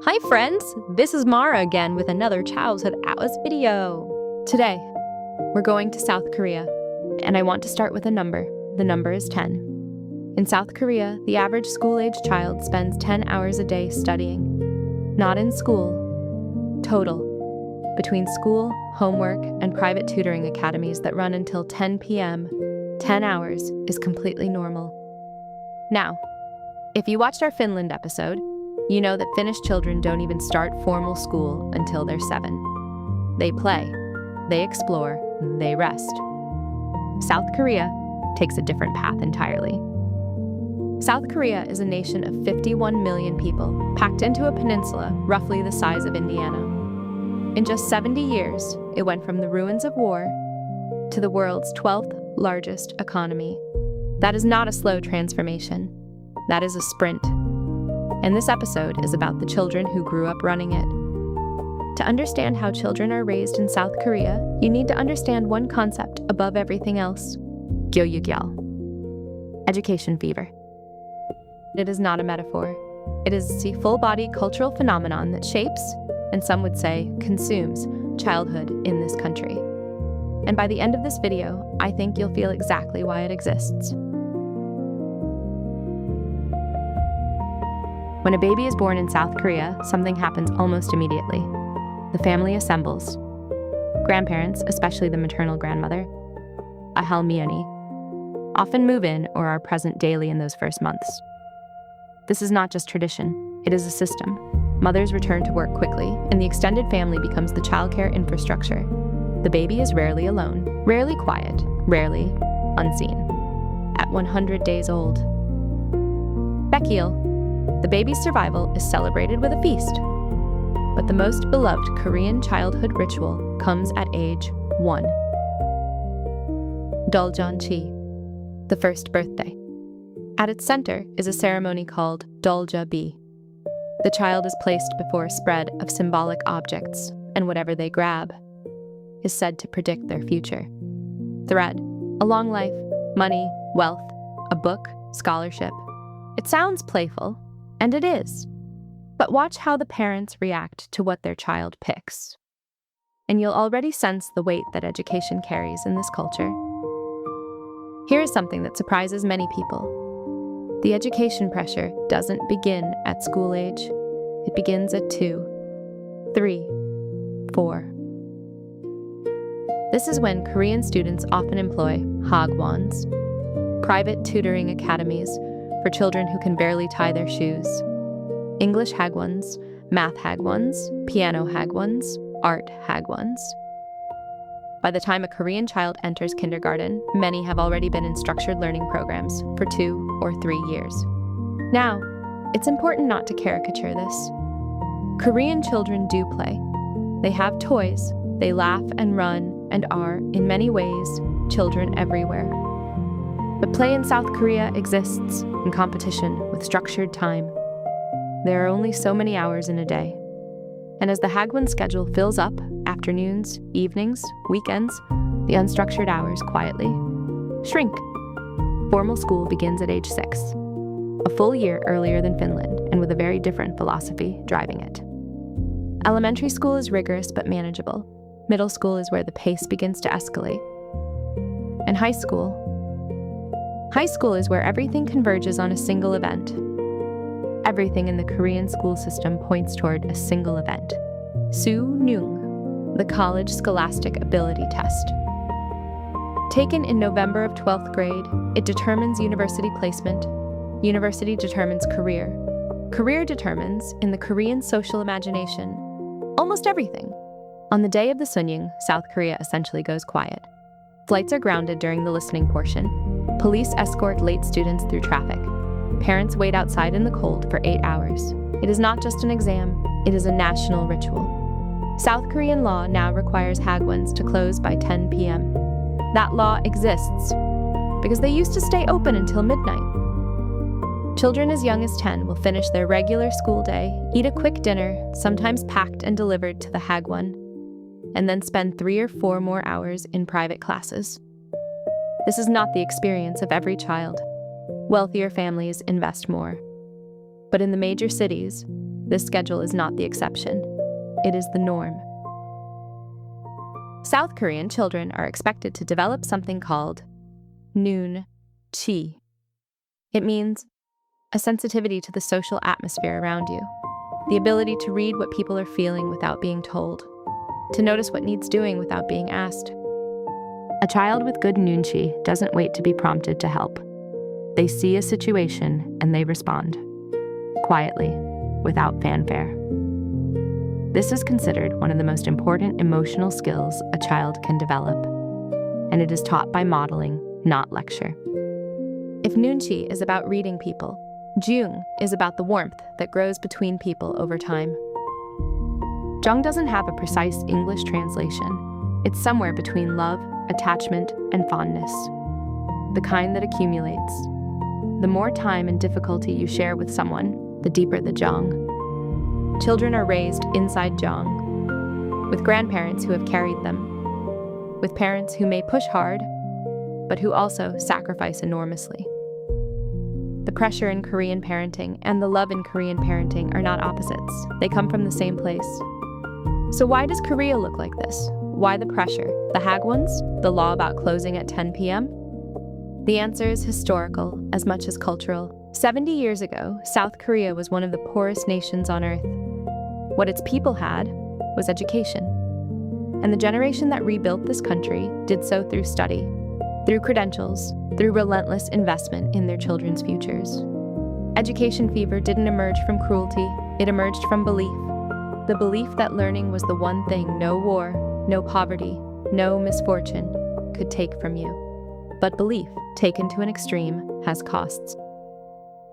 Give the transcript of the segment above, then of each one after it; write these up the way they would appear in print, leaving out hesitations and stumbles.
Hi friends, this is Mara again with another childhood hours video. Today, we're going to South Korea, and I want to start with a number. The number is 10. In South Korea, the average school-age child spends 10 hours a day studying. Not in school, total. Between school, homework, and private tutoring academies that run until 10 p.m., 10 hours is completely normal. Now, if you watched our Finland episode, you know that Finnish children don't even start formal school until they're 7. They play, they explore, they rest. South Korea takes a different path entirely. South Korea is a nation of 51 million people packed into a peninsula roughly the size of Indiana. In just 70 years, it went from the ruins of war to the world's 12th largest economy. That is not a slow transformation. That is a sprint. And this episode is about the children who grew up running it. To understand how children are raised in South Korea, you need to understand one concept above everything else: gyoyugyal, education fever. It is not a metaphor. It is the full-body cultural phenomenon that shapes, and some would say consumes, childhood in this country. And by the end of this video, I think you'll feel exactly why it exists. When a baby is born in South Korea, something happens almost immediately. The family assembles. Grandparents, especially the maternal grandmother, a halmyeoni, often move in or are present daily in those first months. This is not just tradition, it is a system. Mothers return to work quickly, and the extended family becomes the childcare infrastructure. The baby is rarely alone, rarely quiet, rarely unseen. At 100 days old, Baekgil, the baby's survival is celebrated with a feast. But the most beloved Korean childhood ritual comes at age 1. doljabi, the first birthday. At its center is a ceremony called doljabi. The child is placed before a spread of symbolic objects, and whatever they grab is said to predict their future. Thread, a long life, money, wealth, a book, scholarship. It sounds playful, and it is. But watch how the parents react to what their child picks. And you'll already sense the weight that education carries in this culture. Here is something that surprises many people. The education pressure doesn't begin at school age. It begins at 2, 3, 4. This is when Korean students often employ hagwons, private tutoring academies for children who can barely tie their shoes. English hagwons, math hagwons, piano hagwons, art hagwons. By the time a Korean child enters kindergarten, many have already been in structured learning programs for 2 or 3 years. Now, it's important not to caricature this. Korean children do play. They have toys, they laugh and run, and are, in many ways, children everywhere. But play in South Korea exists in competition with structured time. There are only so many hours in a day. And as the hagwon schedule fills up, afternoons, evenings, weekends, the unstructured hours quietly shrink. Formal school begins at age 6, a full year earlier than Finland, and with a very different philosophy driving it. Elementary school is rigorous but manageable. Middle school is where the pace begins to escalate. And high school is where everything converges on a single event. Everything in the Korean school system points toward a single event: Suneung, the college scholastic ability test. Taken in November of 12th grade, it determines university placement. University determines career. Career determines, in the Korean social imagination, almost everything. On the day of the Suneung, South Korea essentially goes quiet. Flights are grounded during the listening portion. Police escort late students through traffic. Parents wait outside in the cold for 8 hours. It is not just an exam, it is a national ritual. South Korean law now requires hagwons to close by 10 p.m. That law exists because they used to stay open until midnight. Children as young as 10 will finish their regular school day, eat a quick dinner, sometimes packed and delivered to the hagwon, and then spend 3 or 4 more hours in private classes. This is not the experience of every child. Wealthier families invest more. But in the major cities, this schedule is not the exception. It is the norm. South Korean children are expected to develop something called chi. It means a sensitivity to the social atmosphere around you, the ability to read what people are feeling without being told, to notice what needs doing without being asked. A child with good chi doesn't wait to be prompted to help. They see a situation and they respond, quietly, without fanfare. This is considered one of the most important emotional skills a child can develop, and it is taught by modeling, not lecture. If Nunchi is about reading people, jeong is about the warmth that grows between people over time. Jeong doesn't have a precise English translation. It's somewhere between love, attachment, and fondness, the kind that accumulates. The more time and difficulty you share with someone, the deeper the jeong. Children are raised inside jeong, with grandparents who have carried them, with parents who may push hard, but who also sacrifice enormously. The pressure in Korean parenting and the love in Korean parenting are not opposites. They come from the same place. So why does Korea look like this? Why the pressure? The hagwons? The law about closing at 10 p.m.? The answer is historical as much as cultural. 70 years ago, South Korea was one of the poorest nations on earth. What its people had was education. And the generation that rebuilt this country did so through study, through credentials, through relentless investment in their children's futures. Education fever didn't emerge from cruelty, it emerged from belief. The belief that learning was the one thing no war, no poverty, no misfortune could take from you. But belief, taken to an extreme, has costs.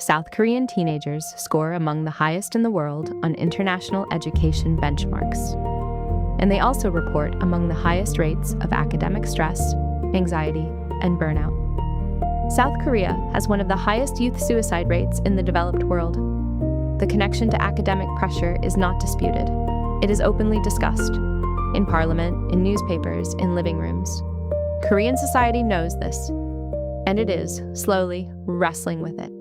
South Korean teenagers score among the highest in the world on international education benchmarks. And they also report among the highest rates of academic stress, anxiety, and burnout. South Korea has one of the highest youth suicide rates in the developed world. The connection to academic pressure is not disputed. It is openly discussed, in parliament, in newspapers, in living rooms. Korean society knows this, and it is, slowly, wrestling with it.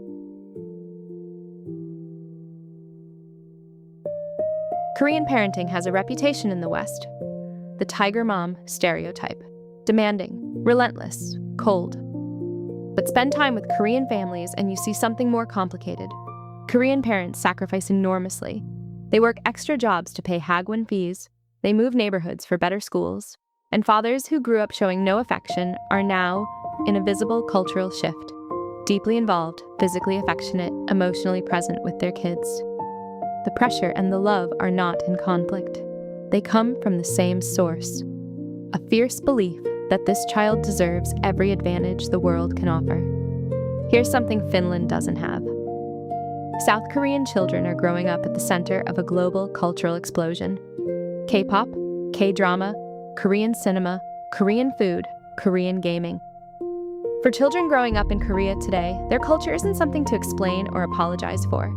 Korean parenting has a reputation in the West. The tiger mom stereotype. Demanding, relentless, cold. But spend time with Korean families and you see something more complicated. Korean parents sacrifice enormously. They work extra jobs to pay hagwon fees, they move neighborhoods for better schools, and fathers who grew up showing no affection are now in a visible cultural shift, deeply involved, physically affectionate, emotionally present with their kids. The pressure and the love are not in conflict. They come from the same source, a fierce belief that this child deserves every advantage the world can offer. Here's something Finland doesn't have. South Korean children are growing up at the center of a global cultural explosion. K-pop, K-drama, Korean cinema, Korean food, Korean gaming. For children growing up in Korea today, their culture isn't something to explain or apologize for.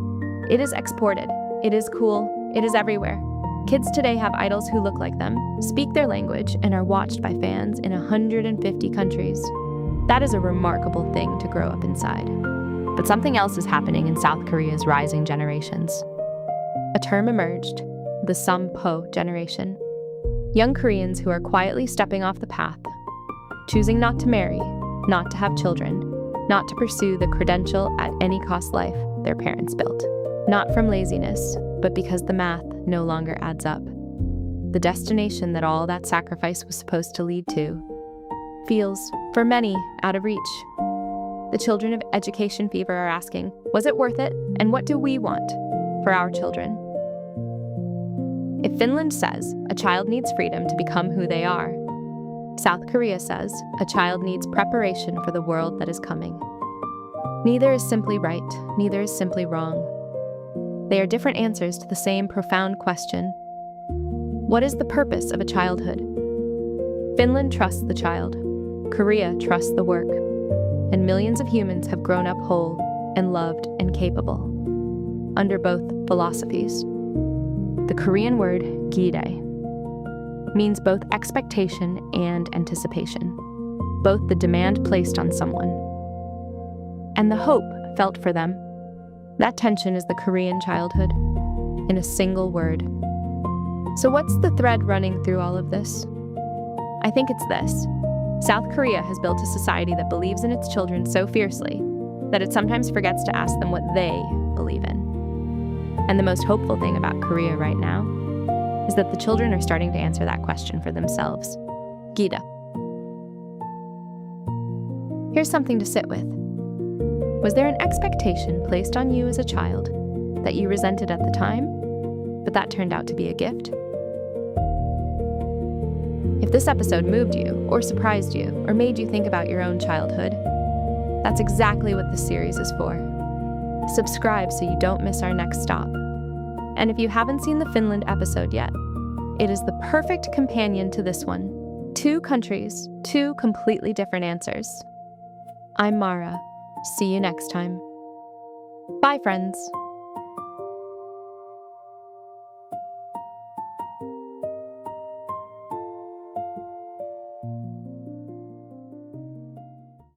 It is exported. It is cool. It is everywhere. Kids today have idols who look like them, speak their language, and are watched by fans in 150 countries. That is a remarkable thing to grow up inside. But something else is happening in South Korea's rising generations. A term emerged, the Sampo generation. Young Koreans who are quietly stepping off the path, choosing not to marry, not to have children, not to pursue the credential at any cost life their parents built. Not from laziness, but because the math no longer adds up. The destination that all that sacrifice was supposed to lead to feels, for many, out of reach. The children of education fever are asking, was it worth it? And what do we want for our children? If Finland says a child needs freedom to become who they are, South Korea says a child needs preparation for the world that is coming. Neither is simply right, neither is simply wrong. They are different answers to the same profound question. What is the purpose of a childhood? Finland trusts the child. Korea trusts the work. And millions of humans have grown up whole and loved and capable under both philosophies. The Korean word gire means both expectation and anticipation, both the demand placed on someone and the hope felt for them. That tension is the Korean childhood. in a single word. So what's the thread running through all of this? I think it's this. South Korea has built a society that believes in its children so fiercely that it sometimes forgets to ask them what they believe in. And the most hopeful thing about Korea right now is that the children are starting to answer that question for themselves. Gita. Here's something to sit with. Was there an expectation placed on you as a child that you resented at the time, but that turned out to be a gift? If this episode moved you, or surprised you, or made you think about your own childhood, that's exactly what this series is for. Subscribe so you don't miss our next stop. And if you haven't seen the Finland episode yet, it is the perfect companion to this one. 2 countries, 2 completely different answers. I'm Mara. See you next time. Bye, friends.